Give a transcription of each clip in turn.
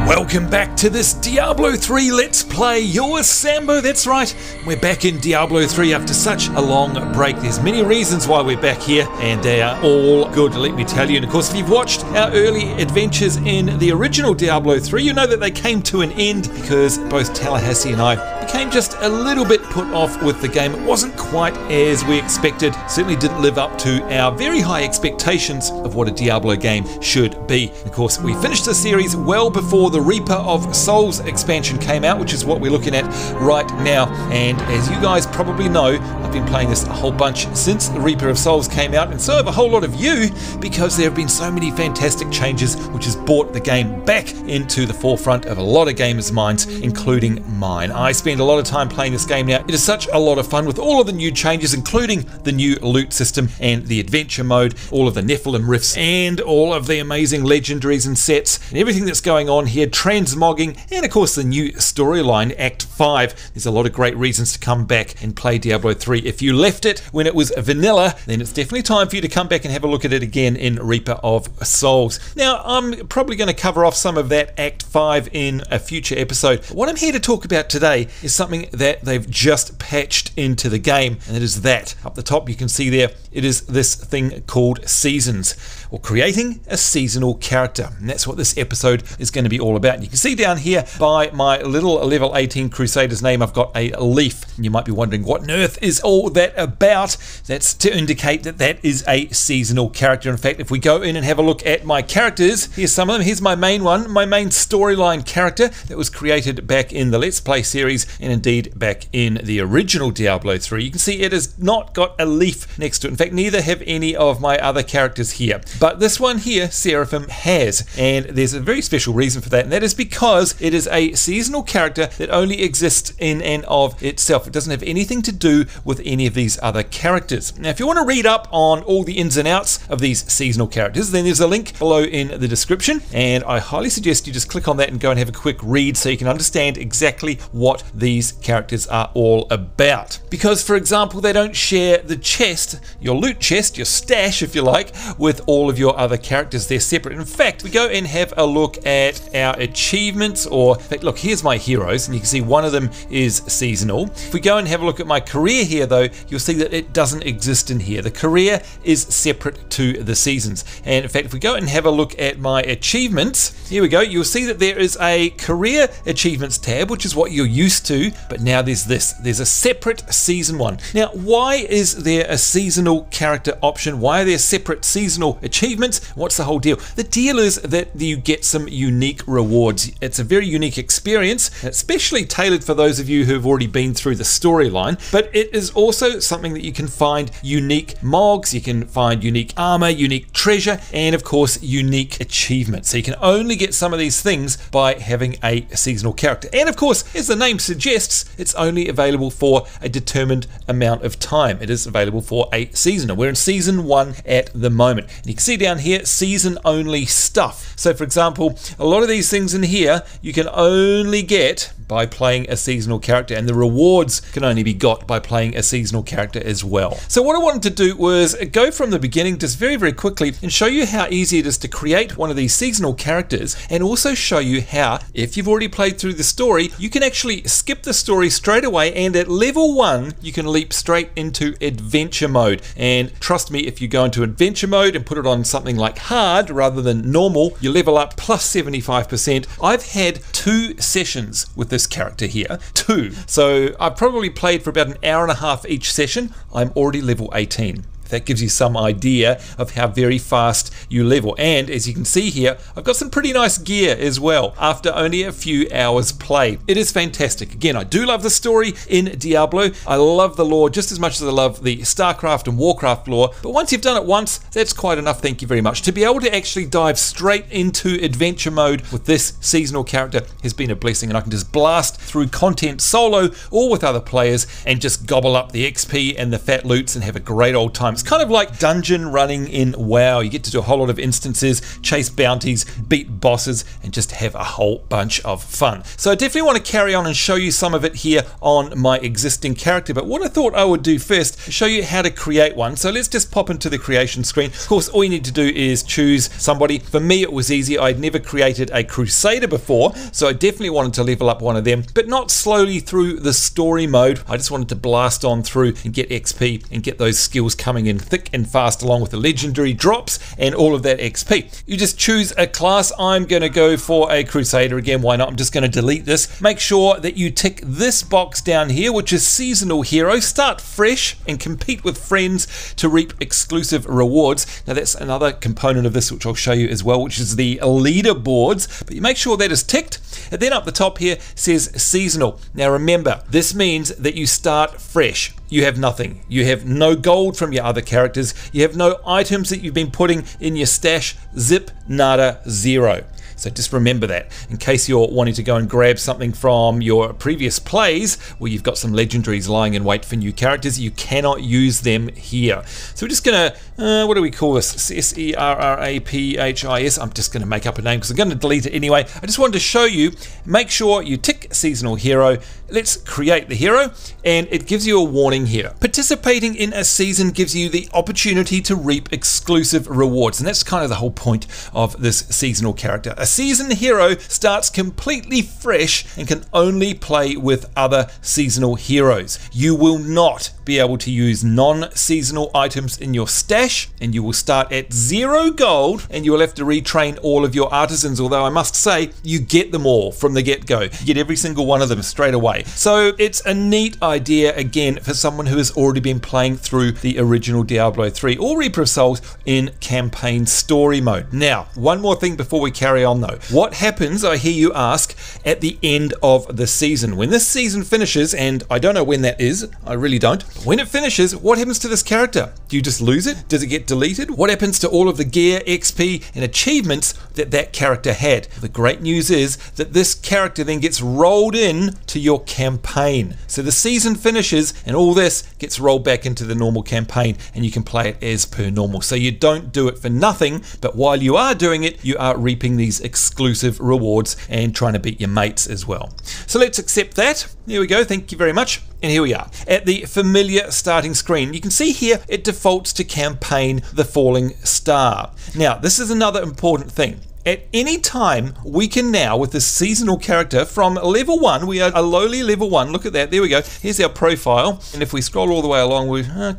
Welcome back to this Diablo 3 Let's Play. You're Sambo, that's right. We're back in Diablo 3 after such a long break. There's many reasons why we're back here, and they are all good, let me tell you. And of course, if you've watched our early adventures in the original Diablo 3, you know that they came to an end because both Tallahassee and I became just a little bit put off with the game. It wasn't quite as we expected, certainly didn't live up to our very high expectations of what a Diablo game should be. Of course, we finished the series well before the Reaper of Souls expansion came out, which is what we're looking at right now. And as you guys probably know, I've been playing this a whole bunch since the Reaper of Souls came out, and so have a whole lot of you, because there have been so many fantastic changes which has brought the game back into the forefront of a lot of gamers' minds, including mine. I spend a lot of time playing this game now. It is such a lot of fun with all of the new changes, including the new loot system and the adventure mode, all of the Nephilim rifts, and all of the amazing legendaries and sets, and everything that's going on here, transmogging, and of course the new storyline, Act 5. There's a lot of great reasons to come back and play Diablo 3. If you left it when it was vanilla, then it's definitely time for you to come back and have a look at it again in Reaper of Souls. Now, I'm probably going to cover off some of that Act 5 in a future episode. What I'm here to talk about today is something that they've just patched into the game, and it is that. Up the top you can see there, it is this thing called Seasons, or creating a seasonal character, and that's what this episode is going to be all about. And you can see down here by my little level 18 Crusader's name, I've got a leaf. And you might be wondering, what on earth is all that about? That's to indicate that that is a seasonal character. In fact, if we go in and have a look at my characters, here's some of them. Here's my main one, my main storyline character that was created back in the Let's Play series, and indeed back in the original Diablo 3. You can see it has not got a leaf next to it. In fact, neither have any of my other characters here. But this one here, Seraphim, has, and there's a very special reason for that, and that is because it is a seasonal character that only exists in and of itself. It doesn't have anything to do with any of these other characters. Now, if you want to read up on all the ins and outs of these seasonal characters, then there's a link below in the description, and I highly suggest you just click on that and go and have a quick read so you can understand exactly what these characters are all about. Because, for example, they don't share the chest, your loot chest, your stash, if you like, with all of your other characters. They're separate. In fact, we go and have a look at our achievements, or in fact, look, here's my heroes, and you can see one of them is seasonal. If we go and have a look at my career here, though, you'll see that it doesn't exist in here. The career is separate to the seasons. And in fact, if we go and have a look at my achievements, here we go, you'll see that there is a career achievements tab, which is what you're used to, but now there's this. There's a separate season one. Now, why is there a seasonal character option? Why are there separate seasonal achievements? What's the whole deal? The deal is that you get some unique rewards. It's a very unique experience, especially tailored for those of you who have already been through the storyline, but it is also something that you can find unique mogs, you can find unique armor, unique treasure, and of course unique achievements. So you can only get some of these things by having a seasonal character. And of course, as the name suggests, it's only available for a determined amount of time. It is available for a season. We're in season 1 at the moment. And you can see down here, season only stuff. So for example, a lot of these things in here you can only get by playing a seasonal character, and the rewards can only be got by playing a seasonal character as well. So what I wanted to do was go from the beginning just very, very quickly and show you how easy it is to create one of these seasonal characters, and also show you how, if you've already played through the story, you can actually skip the story straight away, and at level 1 you can leap straight into adventure mode. And trust me, if you go into adventure mode and put it on something like hard rather than normal, you level up plus 75%. I've had 2 sessions with this character here, 2. So I've probably played for about an hour and a half each session. I'm already level 18. That gives you some idea of how very fast you level. And as you can see here, I've got some pretty nice gear as well after only a few hours play. It is fantastic. Again, I do love the story in Diablo. I love the lore just as much as I love the StarCraft and Warcraft lore, but once you've done it once, that's quite enough, thank you very much. To be able to actually dive straight into adventure mode with this seasonal character has been a blessing, and I can just blast through content solo or with other players and just gobble up the XP and the fat loots and have a great old time. It's kind of like dungeon running in WoW. You get to do a whole lot of instances, chase bounties, beat bosses, and just have a whole bunch of fun. So I definitely want to carry on and show you some of it here on my existing character, but what I thought I would do first is show you how to create one. So let's just pop into the creation screen. Of course, all you need to do is choose somebody. For me, it was easy. I'd never created a Crusader before, so I definitely wanted to level up one of them, but not slowly through the story mode. I just wanted to blast on through and get XP and get those skills coming in thick and fast, along with the legendary drops and all of that XP. You just choose a class. I'm going to go for a Crusader again. Why not? I'm just going to delete this. Make sure that you tick this box down here, which is seasonal hero. Start fresh and compete with friends to reap exclusive rewards. Now that's another component of this which I'll show you as well, which is the leaderboards, but you make sure that is ticked. And then up the top here says seasonal. Now remember, this means that you start fresh. You have nothing. You have no gold from your other characters. You have no items that you've been putting in your stash. Zip, nada, zero. So just remember that in case you're wanting to go and grab something from your previous plays where you've got some legendaries lying in wait for new characters, you cannot use them here. So we're just gonna, what do we call this? SERRAPHIS. I'm just gonna make up a name because I'm gonna delete it anyway. I just wanted to show you, make sure you tick seasonal hero. Let's create the hero, and it gives you a warning here. Participating in a season gives you the opportunity to reap exclusive rewards, and that's kind of the whole point of this seasonal character. A season hero starts completely fresh and can only play with other seasonal heroes. You will not be able to use non-seasonal items in your stash, and you will start at 0 gold, and you will have to retrain all of your artisans, although I must say you get them all from the get-go. You get every single one of them straight away. So it's a neat idea, again, for someone who has already been playing through the original Diablo 3 or Reaper of Souls in campaign story mode. Now, one more thing before we carry on though. What happens, I hear you ask, at the end of the season? When this season finishes, and I don't know when that is, I really don't. When it finishes, what happens to this character? Do you just lose it? Does it get deleted? What happens to all of the gear, XP, and achievements that that character had? The great news is that this character then gets rolled in to your campaign. So the season finishes and all this gets rolled back into the normal campaign, and you can play it as per normal. So you don't do it for nothing, but while you are doing it, you are reaping these exclusive rewards and trying to beat your mates as well. So let's accept that. There we go. Thank you very much. And here we are at the familiar starting screen. You can see here it defaults to campaign the falling star. Now this is another important thing. At any time, we can now, with this seasonal character from level 1, we are a lowly level 1, look at that, there we go, here's our profile, and if we scroll all the way along,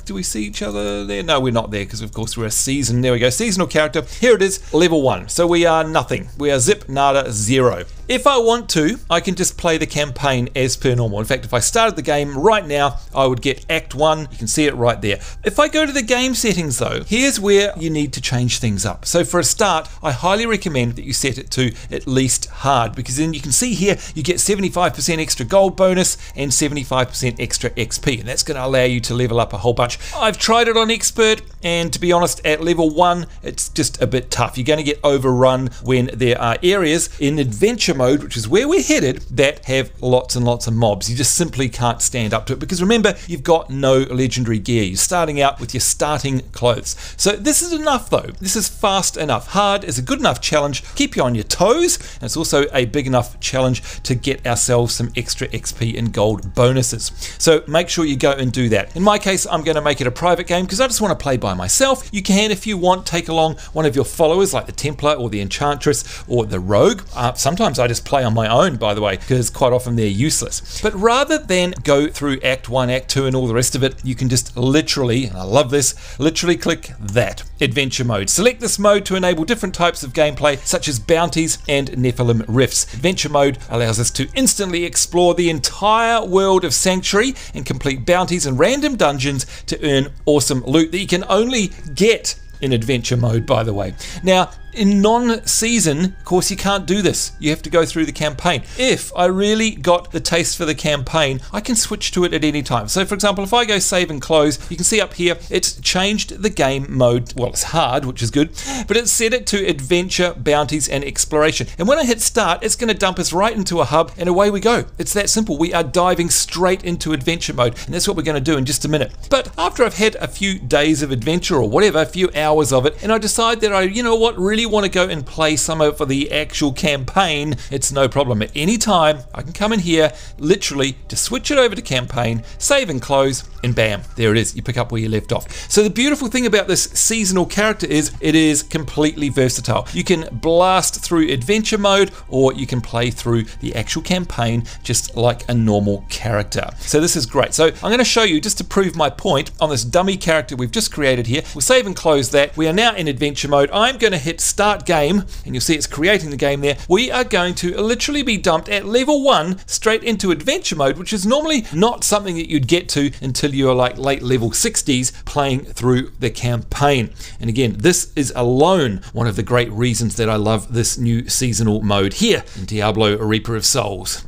do we see each other there? No, we're not there, because of course we're a season, there we go, seasonal character, here it is, level 1, so we are nothing, we are zip, nada, 0. If I want to, I can just play the campaign as per normal. In fact, if I started the game right now, I would get Act 1. You can see it right there. If I go to the game settings though, here's where you need to change things up. So for a start, I highly recommend that you set it to at least hard, because then you can see here, you get 75% extra gold bonus and 75% extra XP, and that's going to allow you to level up a whole bunch. I've tried it on expert, and to be honest, at level 1, it's just a bit tough. You're going to get overrun when there are areas in adventure mode, which is where we're headed, that have lots and lots of mobs. You just simply can't stand up to it, because remember, you've got no legendary gear. You're starting out with your starting clothes. So this is enough though. This is fast enough. Hard is a good enough challenge. Keep you on your toes, and it's also a big enough challenge to get ourselves some extra XP and gold bonuses. So make sure you go and do that. In my case, I'm going to make it a private game because I just want to play by myself. You can, if you want, take along one of your followers like the Templar or the Enchantress or the Rogue. Sometimes I just play on my own, by the way, because quite often they're useless. But rather than go through Act 1, Act 2 and all the rest of it, you can just literally, and I love this, literally click that, Adventure Mode. Select this mode to enable different types of gameplay such as bounties and Nephilim rifts. Adventure Mode allows us to instantly explore the entire world of Sanctuary and complete bounties and random dungeons to earn awesome loot that you can only get in adventure mode, by the way. Now, in non-season, of course, you can't do this. You have to go through the campaign. If I really got the taste for the campaign, I can switch to it at any time. So, for example, if I go save and close, you can see up here, it's changed the game mode. Well, it's hard, which is good, but it's set it to adventure, bounties, and exploration. And when I hit start, it's going to dump us right into a hub, and away we go. It's that simple. We are diving straight into adventure mode, and that's what we're going to do in just a minute. But after I've had a few days of adventure or whatever, a few hours of it, and I decide that you know what, really want to go and play some of the actual campaign, it's no problem. At any time, I can come in here, literally, to switch it over to campaign, save and close, and bam, there it is. You pick up where you left off. So the beautiful thing about this seasonal character is it is completely versatile. You can blast through adventure mode, or you can play through the actual campaign just like a normal character. So this is great. So I'm going to show you, just to prove my point, on this dummy character we've just created here. We'll save and close that. We are now in adventure mode. I'm going to hit start game, and you'll see it's creating the game there. We are going to literally be dumped at level 1 straight into adventure mode, which is normally not something that you'd get to until you're like late level 60s playing through the campaign. And again, this is alone one of the great reasons that I love this new seasonal mode here in Diablo Reaper of Souls.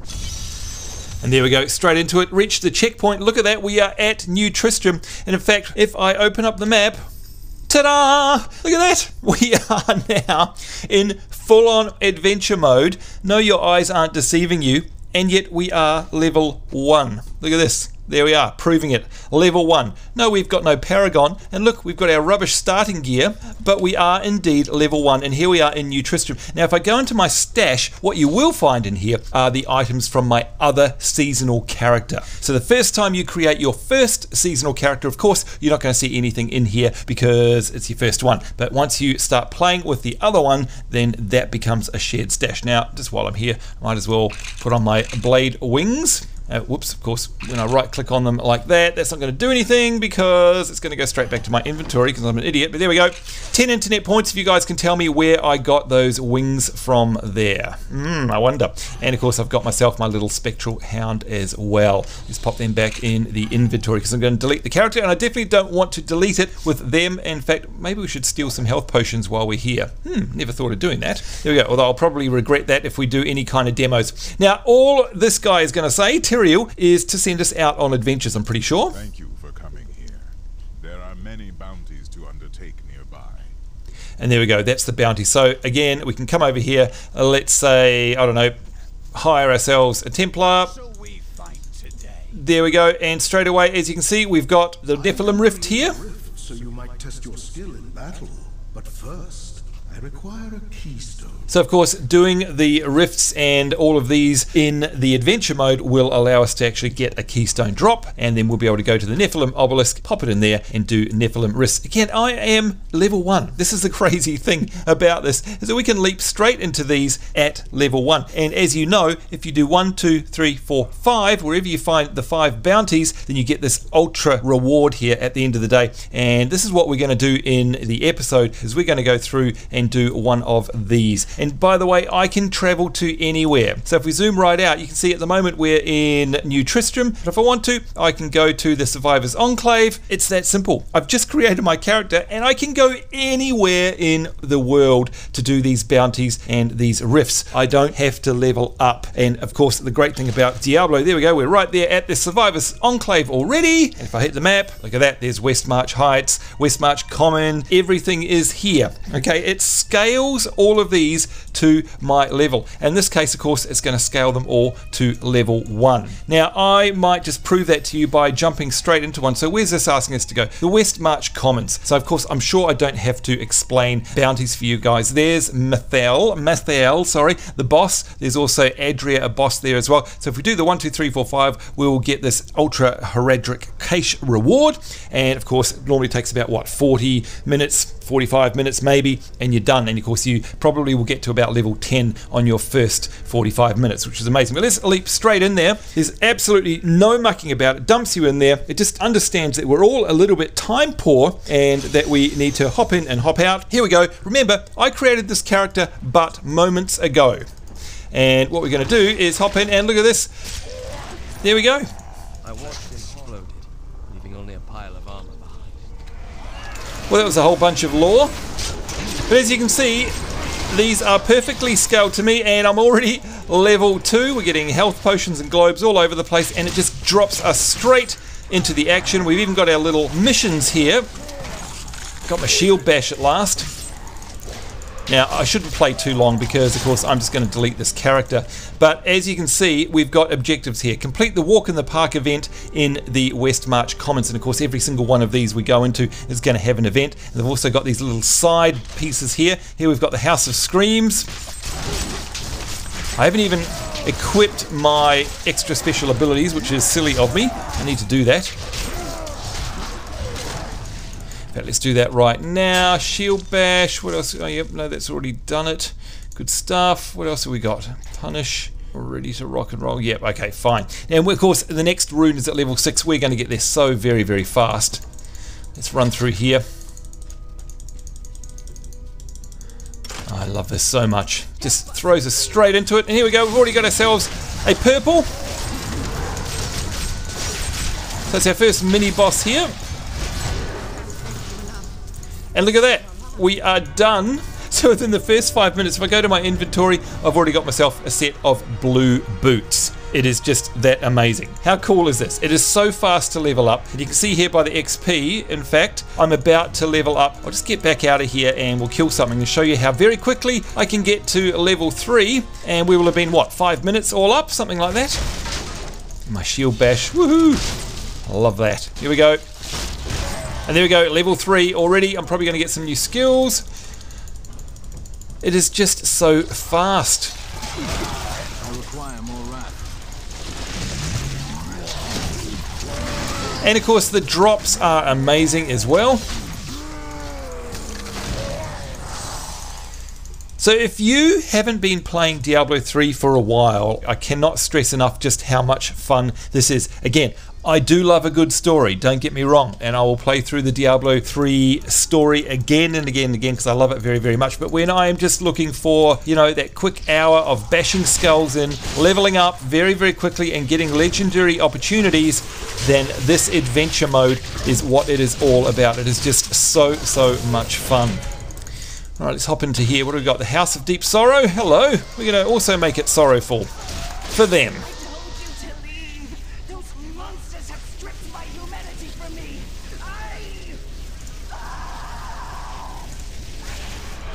And there we go, straight into it. Reached the checkpoint. Look at that, we are at New Tristram. And in fact, if I open up the map, ta-da! Look at that! We are now in full-on adventure mode. No, your eyes aren't deceiving you. And yet we are level 1. Look at this. There we are, proving it. Level 1. No, we've got no Paragon. And look, we've got our rubbish starting gear, but we are indeed level 1. And here we are in New Tristram. Now, if I go into my stash, what you will find in here are the items from my other seasonal character. So the first time you create your first seasonal character, of course, you're not going to see anything in here because it's your first one. But once you start playing with the other one, then that becomes a shared stash. Now, just while I'm here, I might as well put on my blade wings. Whoops, of course, when I right click on them like that, that's not going to do anything because it's going to go straight back to my inventory because I'm an idiot, but there we go. 10 internet points if you guys can tell me where I got those wings from there. I wonder. And of course, I've got myself my little spectral hound as well. Just pop them back in the inventory because I'm going to delete the character, and I definitely don't want to delete it with them. In fact, maybe we should steal some health potions while we're here. Never thought of doing that. There we go, although I'll probably regret that if we do any kind of demos. Now, all this guy is going to say, is to send us out on adventures, I'm pretty sure. Thank you for coming here. There are many bounties to undertake nearby. And there we go, that's the bounty. So again, we can come over here, let's say, I don't know, hire ourselves a Templar. So we fight today. There we go, and straight away, as you can see, we've got the Nephilim Rift here. So you might test your skill in battle, but first, I require a keystone. So of course, doing the rifts and all of these in the adventure mode will allow us to actually get a keystone drop, and then we'll be able to go to the Nephilim obelisk, pop it in there, and do Nephilim rifts. Again, I am level 1. This is the crazy thing about this, is that we can leap straight into these at level 1. And as you know, if you do 1, 2, 3, 4, 5, wherever you find the 5 bounties, then you get this ultra reward here at the end of the day. And this is what we're going to do in the episode, is we're going to go through and do one of these. And by the way, I can travel to anywhere. So if we zoom right out, you can see at the moment we're in New Tristram. But if I want to, I can go to the Survivors Enclave. It's that simple. I've just created my character and I can go anywhere in the world to do these bounties and these rifts. I don't have to level up. And of course, the great thing about Diablo, there we go, we're right there at the Survivors Enclave already. And if I hit the map, look at that, there's Westmarch Heights, Westmarch Common, everything is here. Okay, it scales all of these to my level. In this case, of course, it's going to scale them all to level 1. Now, I might just prove that to you by jumping straight into one. So where's this asking us to go? The Westmarch Commons. So of course, I'm sure I don't have to explain bounties for you guys. There's Mathael, sorry, the boss. There's also Adria, a boss there as well. So if we do the 1, 2, 3, 4, 5, we will get this ultra heraldric cache reward. And of course, it normally takes about what, 40 minutes, 45 minutes maybe, and you're done. And of course, you probably will get to about level 10 on your first 45 minutes, which is amazing. But let's leap straight in there. There's absolutely no mucking about it. Dumps you in there. It just understands that we're all a little bit time poor and that we need to hop in and hop out. Here we go. Remember, I created this character but moments ago. And what we're going to do is hop in and look at this. There we go. I watched him hollowed it, leaving only a pile of armor behind. Well, that was a whole bunch of lore. But as you can see, these are perfectly scaled to me, and I'm already level 2. We're getting health potions and globes all over the place, and it just drops us straight into the action. We've even got our little missions here. Got my shield bash at last. Now, I shouldn't play too long because, of course, I'm just going to delete this character. But as you can see, we've got objectives here. Complete the Walk in the Park event in the West March Commons. And, of course, every single one of these we go into is going to have an event. And they've also got these little side pieces here. Here we've got the House of Screams. I haven't even equipped my extra special abilities, which is silly of me. I need to do that. In fact, let's do that right now. Shield bash. What else? Oh, yep, no, that's already done it. Good stuff. What else have we got? Punish. Ready to rock and roll. Yep, okay, fine. And of course, the next rune is at level 6. We're going to get there so very, very fast. Let's run through here. Oh, I love this so much. Just throws us straight into it. And here we go. We've already got ourselves a purple. So that's our first mini boss here. And look at that, we are done. So within the first 5 minutes, if I go to my inventory, I've already got myself a set of blue boots. It is just that amazing. How cool is this? It is so fast to level up. And you can see here by the XP, in fact, I'm about to level up. I'll just get back out of here and we'll kill something to show you how very quickly I can get to level 3. And we will have been, what, 5 minutes all up? Something like that. My shield bash, woohoo. I love that. Here we go. And there we go, level 3 already. I'm probably going to get some new skills. It is just so fast. I require more wrath. And of course the drops are amazing as well. So if you haven't been playing Diablo 3 for a while, I cannot stress enough just how much fun this is. Again, I do love a good story, don't get me wrong, and I will play through the Diablo 3 story again and again and again because I love it very, very much. But when I am just looking for, you know, that quick hour of bashing skulls in, leveling up very, very quickly and getting legendary opportunities, then this adventure mode is what it is all about. It is just so, so much fun. Alright, let's hop into here. What do we got? The House of Deep Sorrow. Hello. We're going to also make it sorrowful for them.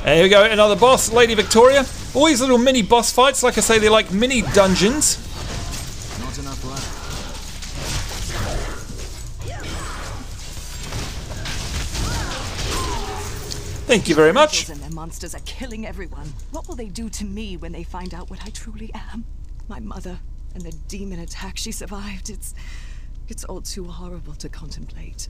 And here we go, another boss, Lady Victoria. All these little mini boss fights, like I say, they're like mini dungeons. Not enough wrath. Thank you very much. And their monsters are killing everyone. What will they do to me when they find out what I truly am? My mother and the demon attack she survived. It's all too horrible to contemplate.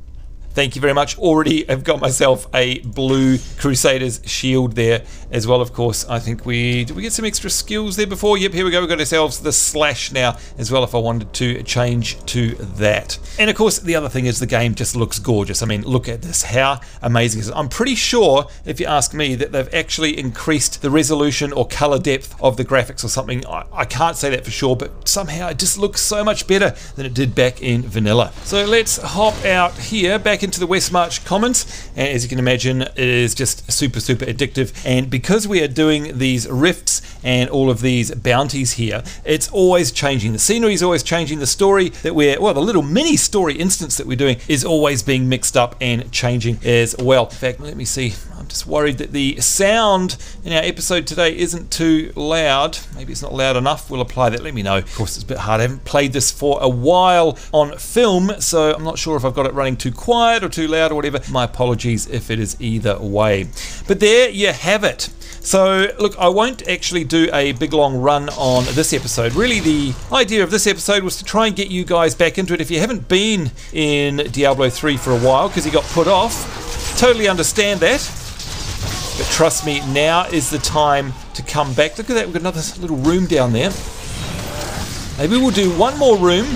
Thank you very much. Already have got myself a blue Crusader's shield there as well, of course. I think did we get some extra skills there before? Yep, here we go. We've got ourselves the slash now as well if I wanted to change to that. And of course, the other thing is the game just looks gorgeous. I mean, look at this. How amazing is it? I'm pretty sure, if you ask me, that they've actually increased the resolution or color depth of the graphics or something. I can't say that for sure, but somehow it just looks so much better than it did back in vanilla. So let's hop out here, back into the West March Commons, and as you can imagine, it is just super, super addictive. And because we are doing these rifts and all of these bounties here, it's always changing. The scenery is always changing. The story that the little mini story instance that we're doing is always being mixed up and changing as well. In fact, let me see. I'm just worried that the sound in our episode today isn't too loud. Maybe it's not loud enough. We'll apply that. Let me know. Of course, it's a bit hard. I haven't played this for a while on film, so I'm not sure if I've got it running too quiet or too loud or whatever. My apologies if it is either way. But there you have it. So look, I won't actually do a big long run on this episode. Really, the idea of this episode was to try and get you guys back into it. If you haven't been in Diablo 3 for a while because you got put off, totally understand that. But trust me, now is the time to come back. Look at that, we've got another little room down there. Maybe we'll do one more room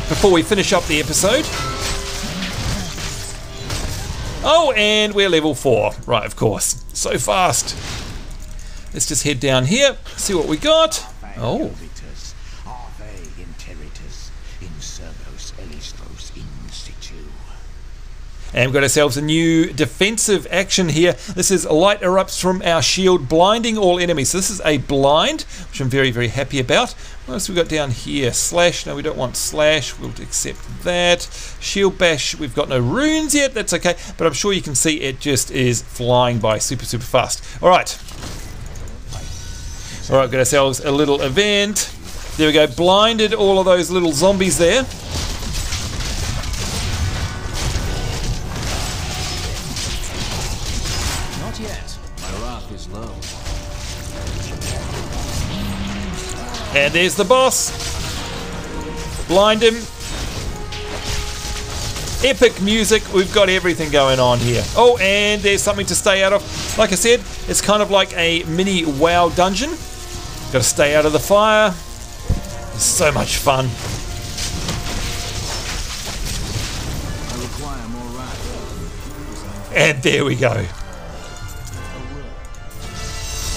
before we finish up the episode. Oh, and we're level 4. Right, of course. So fast. Let's just head down here, see what we got. Oh. And we've got ourselves a new defensive action here. This is light erupts from our shield, blinding all enemies. So this is a blind, which I'm very, very happy about. What else have we got down here? Slash, no, we don't want slash. We'll accept that. Shield bash, we've got no runes yet. That's okay, but I'm sure you can see it just is flying by super, super fast. All right. All right, got ourselves a little event. There we go, blinded all of those little zombies there. Not yet. My wrath is low. And there's the boss. Blind him. Epic music. We've got everything going on here. Oh, and there's something to stay out of. Like I said, it's kind of like a mini WoW dungeon. Got to stay out of the fire. It's so much fun. I require more wrath. And there we go.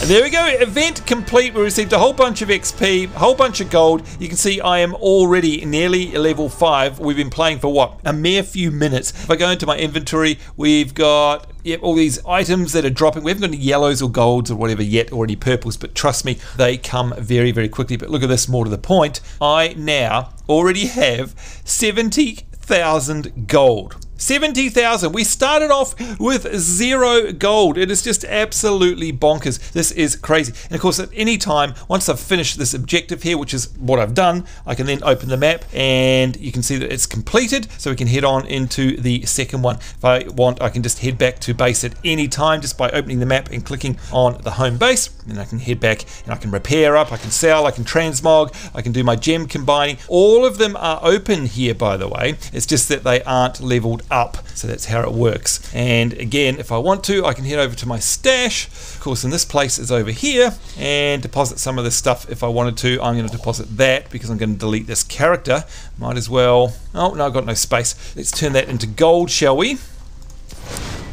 And there we go, event complete. We received a whole bunch of XP, a whole bunch of gold. You can see I am already nearly level 5. We've been playing for what? A mere few minutes. If I go into my inventory, we've got all these items that are dropping. We haven't got any yellows or golds or whatever yet, or any purples, but trust me, they come very, very quickly. But look at this, more to the point. I now already have 70,000 gold. 70,000. We started off with 0 gold. It is just absolutely bonkers. This is crazy. And of course, at any time, once I've finished this objective here, which is what I've done, I can then open the map and you can see that it's completed. So we can head on into the second one. If I want, I can just head back to base at any time just by opening the map and clicking on the home base. Then I can head back and I can repair up, I can sell, I can transmog, I can do my gem combining. All of them are open here, by the way. It's just that they aren't leveled up. So that's how it works. And again, if I want to, I can head over to my stash. Of course, in this place is over here, and deposit some of this stuff if I wanted to. I'm going to deposit that because I'm going to delete this character. Might as well. Oh, no, I've got no space. Let's turn that into gold, shall we?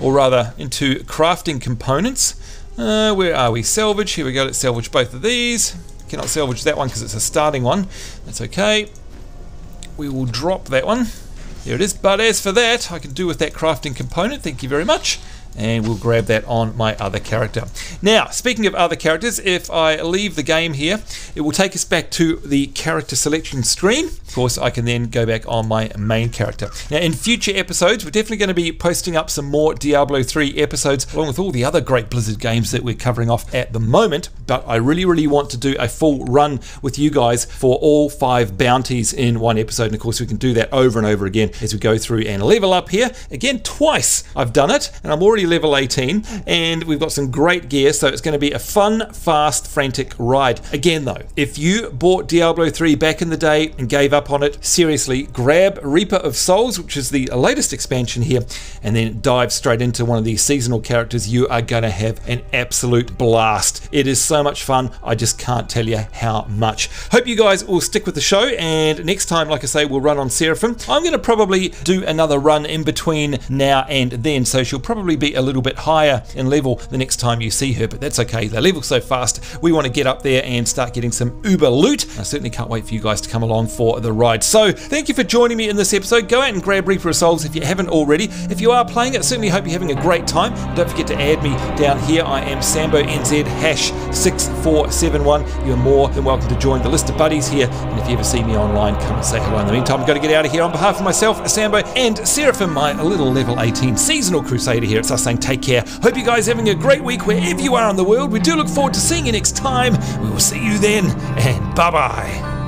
Or rather, into crafting components. Where are we? Salvage. Here we go. Let's salvage both of these. Cannot salvage that one because it's a starting one. That's okay. We will drop that one. There it is, but as for that, I can do with that crafting component, thank you very much, and we'll grab that on my other character. Now, speaking of other characters, if I leave the game here, it will take us back to the character selection screen. Of course, I can then go back on my main character. Now, in future episodes, we're definitely going to be posting up some more Diablo 3 episodes, along with all the other great Blizzard games that we're covering off at the moment, but I really, really want to do a full run with you guys for all 5 bounties in one episode, and of course, we can do that over and over again as we go through and level up here. Again, twice I've done it, and I'm already level 18, and we've got some great gear, so it's going to be a fun, fast, frantic ride. Again though, if you bought Diablo 3 back in the day and gave up on it, seriously, grab Reaper of Souls, which is the latest expansion here, and then dive straight into one of these seasonal characters. You are going to have an absolute blast. It is so much fun, I just can't tell you how much. Hope you guys will stick with the show, and next time, like I say, we'll run on Seraphim. I'm going to probably do another run in between now and then, so she'll probably be a little bit higher in level the next time you see her, but that's okay. They level so fast. We want to get up there and start getting some uber loot. I certainly can't wait for you guys to come along for the ride. So thank you for joining me in this episode. Go out and grab Reaper of Souls if you haven't already. If you are playing it, certainly hope you're having a great time. Don't forget to add me down here. I am SamboNZ #6471. You're more than welcome to join the list of buddies here, and if you ever see me online, come and say hello. In the meantime, I've got to get out of here. On behalf of myself, Sambo, and Seraphim, my little level 18 seasonal crusader here, it's us saying take care. Hope you guys are having a great week wherever you are in the world. We do look forward to seeing you next time. We will see you then, and bye-bye.